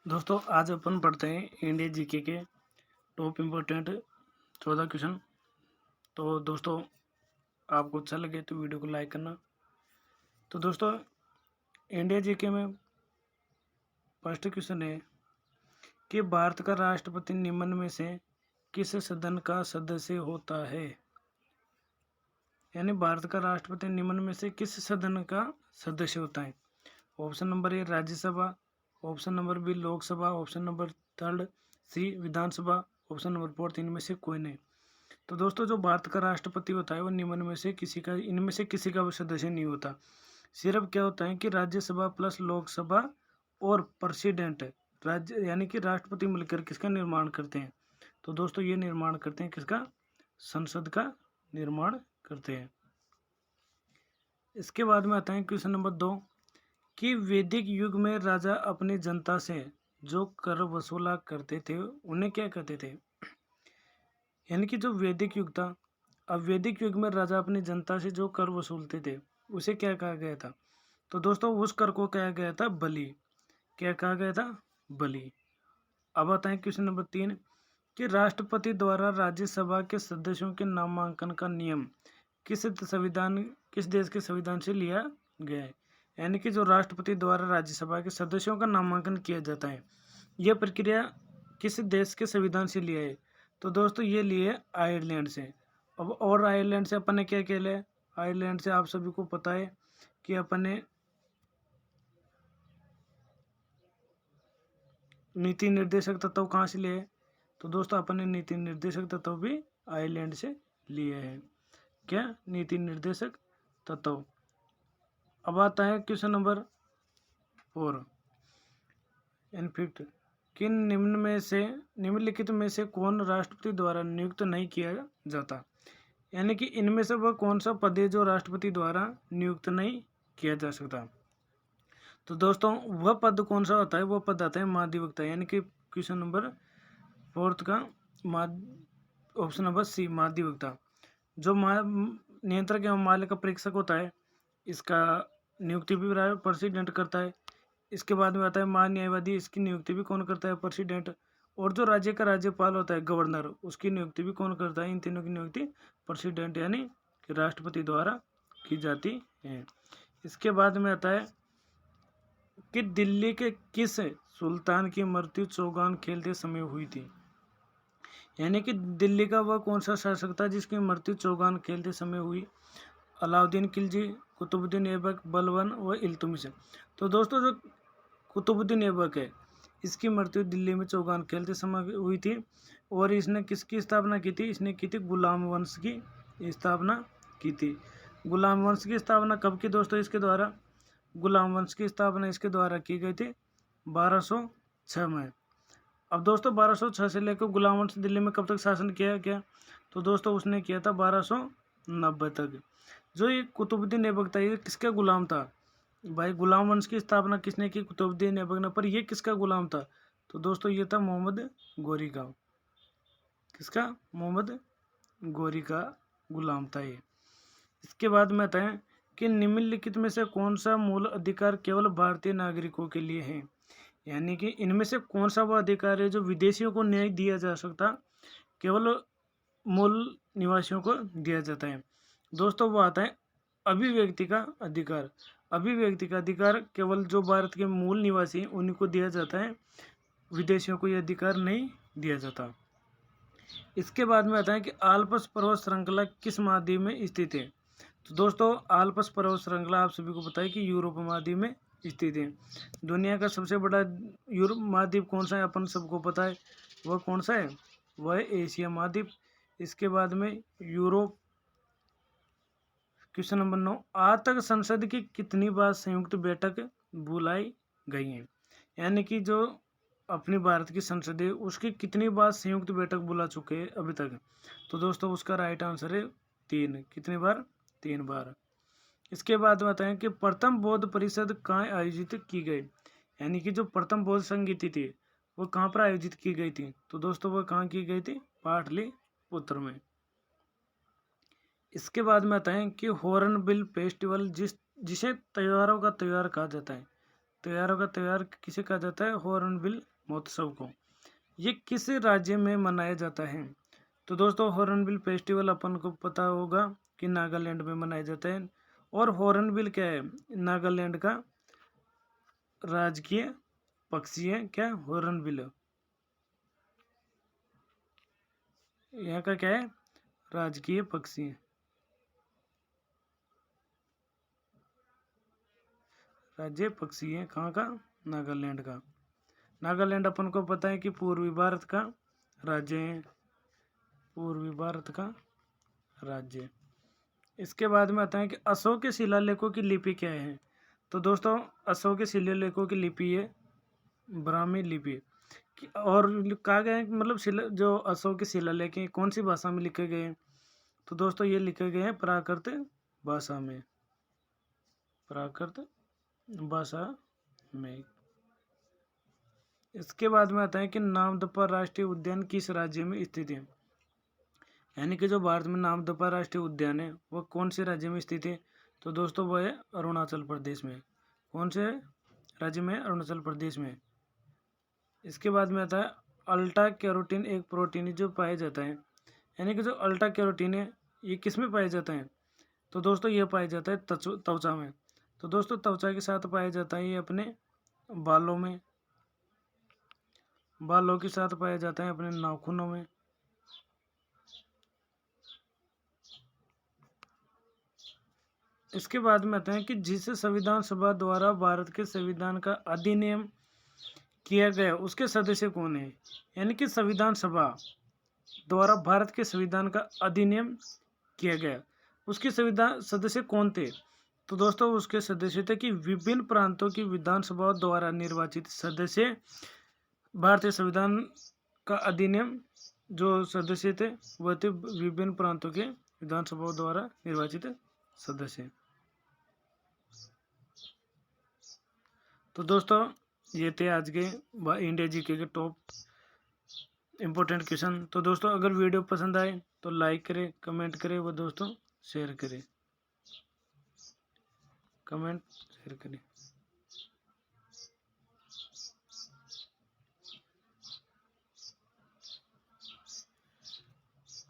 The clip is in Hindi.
दोस्तों आज अपन पढ़ते हैं इंडिया जीके के टॉप इम्पोर्टेंट 14 क्वेश्चन। तो दोस्तों आपको अच्छा लगे तो वीडियो को लाइक करना। तो दोस्तों इंडिया जीके में फर्स्ट क्वेश्चन है कि भारत का राष्ट्रपति निम्न में से किस सदन का सदस्य होता है। यानी भारत का राष्ट्रपति निम्न में से किस सदन का सदस्य होता है। Option number A Rajya Sabha, option number B Lok Sabha, option number third C Vidhan Sabha, option number fourth इनमें से कोई नहीं। तो दोस्तों जो भारत का राष्ट्रपति होता है वो निम्न में से किसी का इनमें से किसी का भी सदस्य नहीं होता। सिर्फ क्या होता है कि राज्यसभा प्लस लोकसभा और प्रेसिडेंट राज्य यानी कि राष्ट्रपति मिलकर किसका निर्माण करते हैं। तो दोस्तों ये निर्माण करते हैं किसका, संसद का निर्माण करते हैं। इसके बाद में आता है क्वेश्चन नंबर 2 कि वैदिक युग में राजा अपनी जनता से जो कर वसूला करते थे उन्हें क्या कहते थे। यानी कि जो वैदिक युग था, अब वैदिक युग में राजा अपनी जनता से जो कर वसूलते थे उसे क्या कहा गया था। तो दोस्तों उस कर को कहा गया था बलि। क्या कहा गया था, बलि। अब आता है क्वेश्चन नंबर 3 कि राष्ट्रपति द्वारा राज्यसभा के सदस्यों के नामांकन का नियम किस देश के संविधान से लिया गया है। यानी कि जो राष्ट्रपति द्वारा राज्यसभा के सदस्यों का नामांकन किया जाता है यह प्रक्रिया किस देश के संविधान से लिया है। तो दोस्तों ये लिए आयरलैंड से। अब और आयरलैंड से अपन ने क्या किया है, आयरलैंड से आप सभी को पता है कि अपन ने नीति निर्देशक तत्व कहाँ से लिए। तो दोस्तों अपन ने नीति निर्देशक तत्व भी आयरलैंड से लिए हैं। क्या, नीति निर्देशक तत्व। अब आता है क्वेश्चन नंबर 4 इनफिक्ट कि निम्नलिखित में से कौन राष्ट्रपति द्वारा नियुक्त नहीं किया जाता। यानी कि इनमें से वह कौन सा पद है जो राष्ट्रपति द्वारा नियुक्त नहीं किया जा सकता। तो दोस्तों वह पद कौन सा होता है, वह पद आता है महाधिवक्ता। यानी कि क्वेश्चन नंबर 4 का ऑप्शन नंबर सी महाधिवक्ता। जो नियंत्रक एवं माल्य का परीक्षक होता है इसका नियुक्ति भी प्रेसिडेंट करता है। इसके बाद में आता है महान्यायवादी, इसकी नियुक्ति भी कौन करता है, प्रेसिडेंट। और जो राज्य का राज्यपाल होता है गवर्नर, उसकी नियुक्ति भी कौन करता है, इन तीनों की नियुक्ति प्रेसिडेंट यानी कि राष्ट्रपति द्वारा की जाती है। इसके बाद में आता है कि दिल्ली के किस सुल्तान की मृत्यु चौगान खेलते समय हुई थी। यानी कि दिल्ली का वह कौन सा शासक था जिसकी मृत्यु चौगान खेलते समय हुई। अलाउद्दीन खिलजी, कुतुबुद्दीन ऐबक, बलबन व इल्तुमिश। तो दोस्तों जो कुतुबुद्दीन ऐबक है इसकी मृत्यु दिल्ली में चौगान खेलते समय हुई थी। और इसने किसकी स्थापना की थी, इसने की थी गुलाम वंश की स्थापना की थी। गुलाम वंश की स्थापना कब की दोस्तों, इसके द्वारा गुलाम वंश की स्थापना इसके द्वारा की गई थी 1206 में। अब दोस्तों 1206 से लेकर गुलाम वंश दिल्ली में कब तक शासन किया क्या। तो दोस्तों उसने किया था 1290 तक। जो ये कुतुबुद्दीन ऐबक था ये किसका गुलाम था भाई, गुलाम वंश की स्थापना किसने की, कुतुबुद्दीन ऐबक ने। पर ये किसका गुलाम था, तो दोस्तों ये था मोहम्मद गोरी का। किसका, मोहम्मद गोरी का गुलाम था ये। इसके बाद में आता है कि निम्नलिखित में से कौन सा मूल अधिकार केवल भारतीय नागरिकों के लिए है। यानी कि इनमें से कौन सा वो अधिकार है जो विदेशियों को नहीं दिया जा सकता, केवल मूल निवासियों को दिया जाता है। दोस्तों वो आता है अभिव्यक्ति का अधिकार। अभिव्यक्ति का अधिकार केवल जो भारत के मूल निवासी हैं उन्हीं को दिया जाता है, विदेशियों को यह अधिकार नहीं दिया जाता। इसके बाद में आता है कि आल्प्स पर्वत श्रृंखला किस महाद्वीप में स्थित है। तो दोस्तों आल्प्स पर्वत श्रृंखला आप सभी को पता है कि यूरोप महाद्वीप में स्थित है। दुनिया का सबसे बड़ा यूरोप महाद्वीप कौन सा है, अपन सबको पता है वह कौन सा है, वह है एशिया महाद्वीप। इसके बाद में यूरोप। क्वेश्चन नंबर 9 आज तक संसद की कितनी बार संयुक्त बैठक बुलाई गई है। यानी कि जो अपनी भारत की संसद है उसकी कितनी बार संयुक्त बैठक बुला चुके हैं अभी तक। तो दोस्तों उसका राइट आंसर है 3। कितनी बार, 3 बार। इसके बाद बताएं कि प्रथम बौद्ध परिषद कहाँ आयोजित की गई। यानी कि जो प्रथम बौद्ध संगीति थी वो कहाँ पर आयोजित की गई थी। तो दोस्तों वो कहाँ की गई थी, पाटलिपुत्र में। इसके बाद में बताएं कि हॉर्नबिल फेस्टिवल जिसे त्योहारों का त्यौहार कहा जाता है। त्योहारों का त्यौहार किसे कहा जाता है, हॉर्नबिल महोत्सव को। ये किस राज्य में मनाया जाता है? तो दोस्तों हॉर्नबिल फेस्टिवल अपन को पता होगा कि नागालैंड में मनाया जाता है। और हॉर्नबिल क्या है? नागालैंड का राजकीय पक्षी है। क्या? हॉर्नबिल। यहाँ का क्या है? राजकीय पक्षी है। राज्य पक्षी है कहाँ का? नागालैंड का। नागालैंड अपन को पता है कि पूर्वी भारत का राज्य है। पूर्वी भारत का राज्य। इसके बाद में आता है कि अशोक के शिलालेखों की लिपि क्या है? तो दोस्तों अशोक के शिलालेखों की लिपि है ब्राह्मी लिपि। और कहा गया है मतलब जो अशोक के शिलालेख हैं कौन सी भाषा में लिखे गए हैं? तो दोस्तों ये लिखे गए हैं प्राकृत भाषा में। प्राकृत भाषा में। इसके बाद में आता है कि नामदफा राष्ट्रीय उद्यान किस राज्य में स्थित है? यानी कि जो भारत में नामदफा राष्ट्रीय उद्यान है वह कौन से राज्य में स्थित है? तो दोस्तों वह है अरुणाचल प्रदेश में। कौन से राज्य में? अरुणाचल प्रदेश में। इसके बाद में आता है अल्टा कैरोटीन एक प्रोटीन जो पाया जाता है। यानी कि जो अल्टा कैरोटीन है ये किस में पाया जाता है? तो दोस्तों ये पाया जाता है त्वचा में। तो दोस्तों त्वचा के साथ पाया जाता है ये अपने बालों में। बालों के साथ पाया जाता है अपने नाखूनों में। इसके बाद में आता है कि जिस संविधान सभा द्वारा भारत के संविधान का अधिनियम किया गया उसके सदस्य कौन है? यानी कि संविधान सभा द्वारा भारत के संविधान का अधिनियम किया गया उसके संविधान सदस्य कौन थे? तो दोस्तों उसके सदस्य थे कि विभिन्न प्रांतों की विधानसभाओं द्वारा निर्वाचित सदस्य भारतीय संविधान का अधिनियम जो सदस्य थे वह थे विभिन्न प्रांतों के विधानसभाओं द्वारा निर्वाचित सदस्य। तो दोस्तों ये थे आज के इंडिया जीके के टॉप इम्पोर्टेंट क्वेश्चन। तो दोस्तों अगर वीडियो पसंद आए तो लाइक करें, कमेंट करें व दोस्तों शेयर करें।